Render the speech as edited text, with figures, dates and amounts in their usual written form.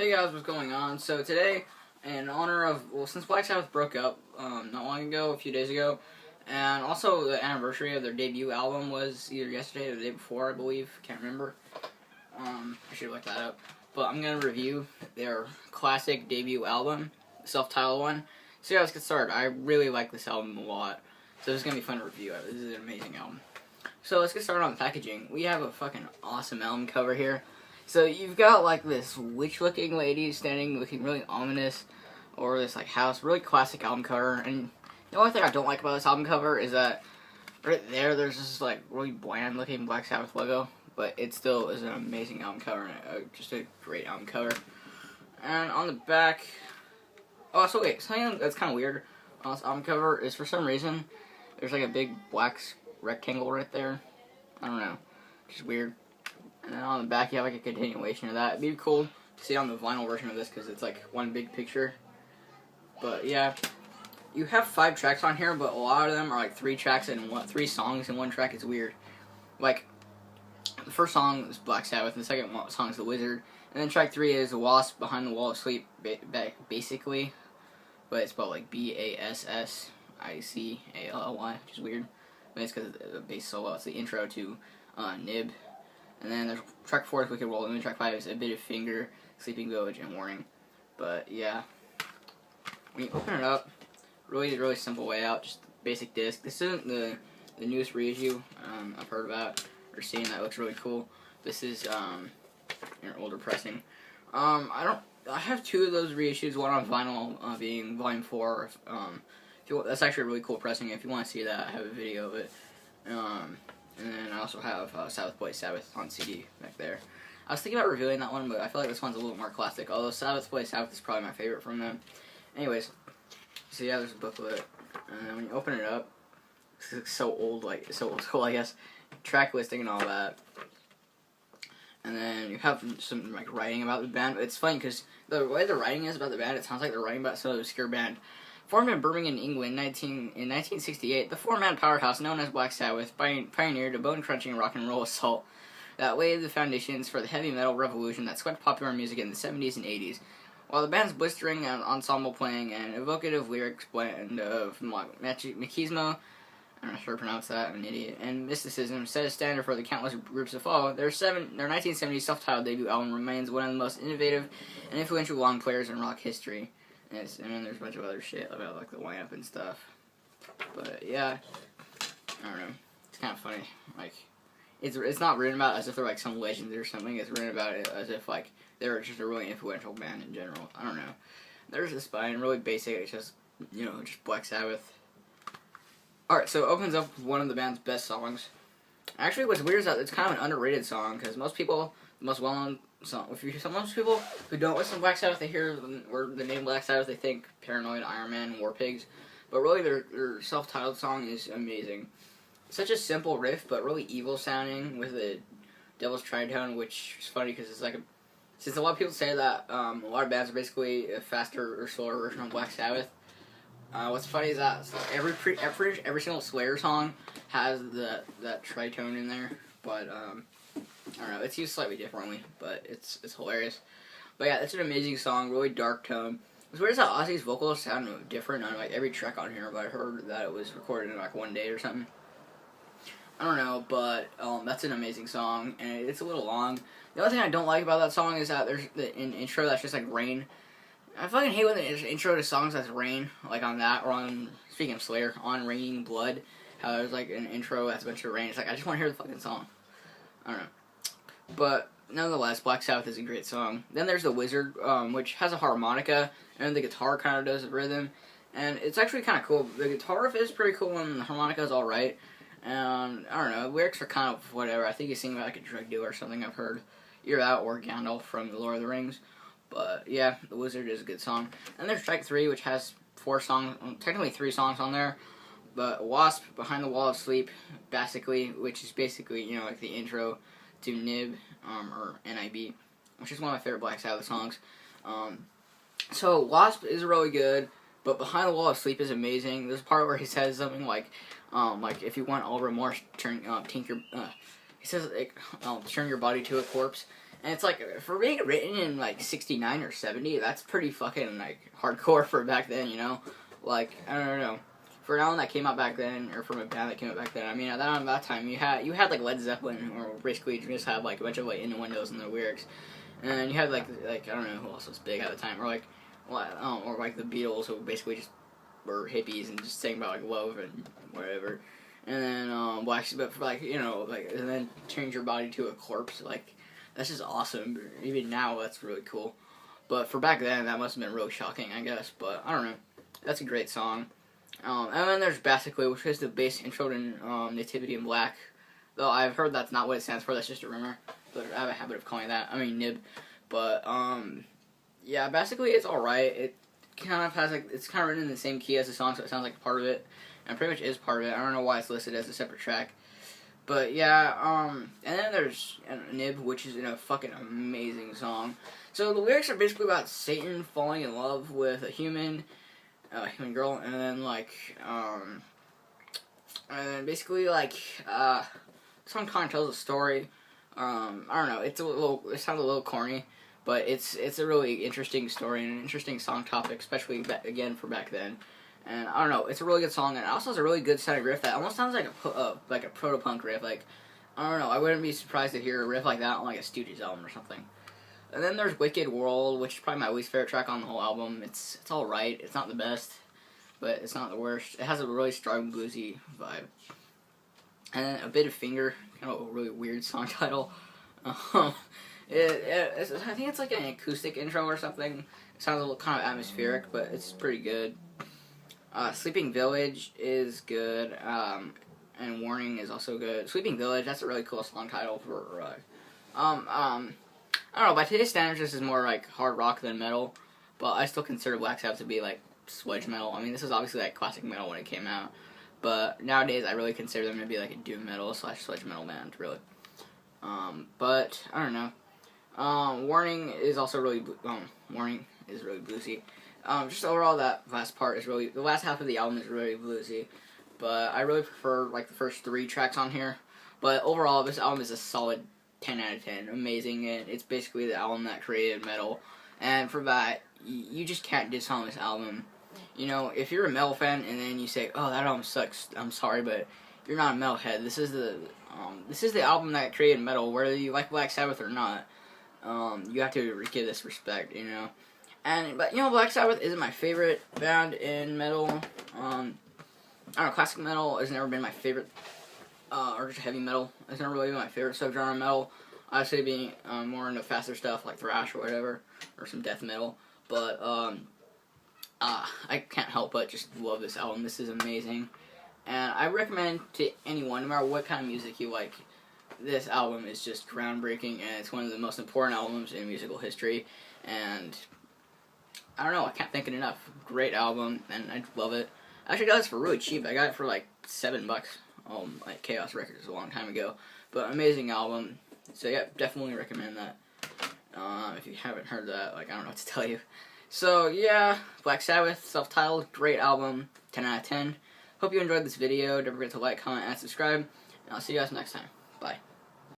Hey guys, what's going on? So today, in honor of, since Black Sabbath broke up not long ago, a few days ago, and also the anniversary of their debut album was either yesterday or the day before, I believe. Can't remember. I should look that up. But I'm going to review their classic debut album, self-titled one. So yeah, let's get started. I really like this album a lot, so this is going to be fun to review. This is an amazing album. So let's get started on the packaging. We have a fucking awesome album cover here. So you've got like this witch-looking lady standing, looking really ominous, or this like house, really classic album cover. And the only thing I don't like about this album cover is that right there's this like really bland-looking Black Sabbath logo, but it still is an amazing album cover and just a great album cover. And on the back, oh, so wait, something that's kind of weird on this album cover is for some reason there's like a big black rectangle right there. I don't know, just weird. And then on the back you have like a continuation of that. It'd be cool to see on the vinyl version of this because it's like one big picture. But yeah, you have 5 tracks on here, but a lot of them are like 3 tracks and 3 songs in one track. It's weird. Like the first song is Black Sabbath, and the second song is The Wizard, and then track 3 is Wasp, Behind the Wall of Sleep, basically, but it's spelled like B-A-S-S-I-C-A-L-L-Y, which is weird. But it's because the bass solo. It's the intro to Nib. And then there's track 4 is Wicked World, and then track 5 is A Bit of Finger, Sleeping Village, and Warning. But yeah, when you open it up, really simple way out, just basic disc. This isn't the newest reissue I've heard about or seen that looks really cool. This is an older pressing. I have 2 of those reissues, one on vinyl being Volume 4. That's actually a really cool pressing. If you want to see that, I have a video of it. And then I also have Sabbath Plays Sabbath on CD back there. I was thinking about reviewing that one, but I feel like this one's a little more classic, although Sabbath Plays Sabbath is probably my favorite from them. Anyways, so yeah, there's a booklet, and then when you open it up, it's so old, like, so old school, I guess, track listing and all that. And then you have some, like, writing about the band. It's funny, because the way the writing is about the band, it sounds like they're writing about some obscure band. Formed in Birmingham, England in 1968, the 4-man powerhouse known as Black Sabbath pioneered a bone-crunching rock and roll assault that laid the foundations for the heavy metal revolution that swept popular music in the 70s and 80s. While the band's blistering ensemble playing and evocative lyrics blend of machismo, I'm not sure how to pronounce that, I'm an idiot, and mysticism set a standard for the countless groups to follow, their 1970s self-titled debut album remains one of the most innovative and influential long players in rock history. Yes, and then there's a bunch of other shit about like the lineup and stuff. But yeah, I don't know. It's kind of funny. Like, it's not written about as if they're like some legends or something. It's written about it as if like they're just a really influential band in general. I don't know. There's the spine, really basic. It's just just Black Sabbath. All right, so it opens up with one of the band's best songs. Actually, what's weird is that it's kind of an underrated song because most people, the most well-known song, most people who don't listen to Black Sabbath, they hear the name Black Sabbath, they think Paranoid, Iron Man, War Pigs, but really their self-titled song is amazing. Such a simple riff, but really evil sounding with a Devil's Tritone, which is funny because it's like since a lot of people say that a lot of bands are basically a faster or slower version of Black Sabbath. What's funny is that every single Slayer song has that tritone in there, but I don't know, it's used slightly differently, but it's hilarious. But yeah, it's an amazing song, really dark tone. It's weird how Ozzy's vocals sound different on like every track on here, but I heard that it was recorded in like one day or something. I don't know, but that's an amazing song, and it's a little long. The only thing I don't like about that song is that there's an intro that's just like rain. I fucking hate when there's an intro to songs that's rain, like on that, or on, speaking of Slayer, on Raining Blood, how there's like an intro that's a bunch of rain. It's like, I just want to hear the fucking song. I don't know. But nonetheless, Black Sabbath is a great song. Then there's The Wizard, which has a harmonica, and the guitar kind of does the rhythm, and it's actually kind of cool. The guitar riff is pretty cool, and the harmonica is alright, and I don't know, the lyrics are kind of whatever. I think he's singing about like a drug dealer or something I've heard. Either that or Gandalf from The Lord of the Rings. But yeah, The Wizard is a good song. And there's track 3, which has 4 songs, technically 3 songs on there. But Wasp, Behind the Wall of Sleep, basically, which is basically, like the intro to Nib, or Nib, which is one of my favorite Black Sabbath songs. So Wasp is really good, but Behind the Wall of Sleep is amazing. There's a part where he says something like if you want all remorse, he says, turn your body to a corpse. And it's like, for being written in like 69 or 70, that's pretty fucking like hardcore for back then, you know? Like, I don't know. For an album that came out back then, or from a band that came out back then, I mean, at that time, you had like Led Zeppelin, or basically just had like a bunch of like innuendos in the lyrics, and you had like I don't know who else was big at the time, or like the Beatles, who basically just were hippies and just sang about like love and whatever, and then but for like, you know, like, and then change your body to a corpse, like, that's just awesome. Even now, that's really cool, but for back then, that must have been really shocking, I guess. But I don't know, that's a great song. And then there's Basically, which is the bass intro to Nativity in Black. Though I've heard that's not what it stands for, that's just a rumor. But I have a habit of calling that, Nib. But, yeah, Basically it's alright. It kind of has, like, it's kind of written in the same key as the song, so it sounds like part of it. And pretty much is part of it. I don't know why it's listed as a separate track. But, yeah, and then there's Nib, which is a fucking amazing song. So the lyrics are basically about Satan falling in love with a human girl, and then and basically the song kind of tells a story. I don't know, it sounds a little corny, but it's a really interesting story and an interesting song topic, especially again for back then. And I don't know, it's a really good song, and it also has a really good sounding riff that almost sounds like a proto-punk riff. Like, I don't know, I wouldn't be surprised to hear a riff like that on like a Stooges album or something. And then there's Wicked World, which is probably my least favorite track on the whole album. It's alright. It's not the best, but it's not the worst. It has a really strong bluesy vibe. And then A Bit of Finger, kind of a really weird song title. I think it's like an acoustic intro or something. It sounds a little kind of atmospheric, but it's pretty good. Sleeping Village is good, and Warning is also good. Sleeping Village, that's a really cool song title for, I don't know, by today's standards, this is more like hard rock than metal, but I still consider Black Sabbath to be like sludge metal. I mean, this is obviously like classic metal when it came out, but nowadays I really consider them to be like a doom metal / sludge metal band, really. But I don't know. Warning is also really Warning is really bluesy. Just overall, that last part is really, the last half of the album is really bluesy, but I really prefer like the first 3 tracks on here. But overall, this album is a solid 10 out of 10, amazing, and it's basically the album that created metal, and for that, you just can't diss on this album. You know, if you're a metal fan and then you say, oh, that album sucks, I'm sorry, but you're not a metalhead. This is the album that created metal, whether you like Black Sabbath or not. You have to give this respect, you know. But you know, Black Sabbath isn't my favorite band in metal. I don't know, classic metal has never been my favorite. Or just heavy metal. It's not really my favorite subgenre of metal. I'd say being more into faster stuff like thrash or whatever, or some death metal. But I can't help but just love this album. This is amazing, and I recommend to anyone, no matter what kind of music you like. This album is just groundbreaking, and it's one of the most important albums in musical history. And I don't know, I can't thank it enough. Great album, and I love it. I actually got this for really cheap. I got it for like $7. Like Chaos Records a long time ago, but amazing album. So yeah, definitely recommend that. If you haven't heard that, like, I don't know what to tell you. So yeah, Black Sabbath, self-titled, great album, 10 out of 10. Hope you enjoyed this video. Don't forget to like, comment, and subscribe. And I'll see you guys next time. Bye.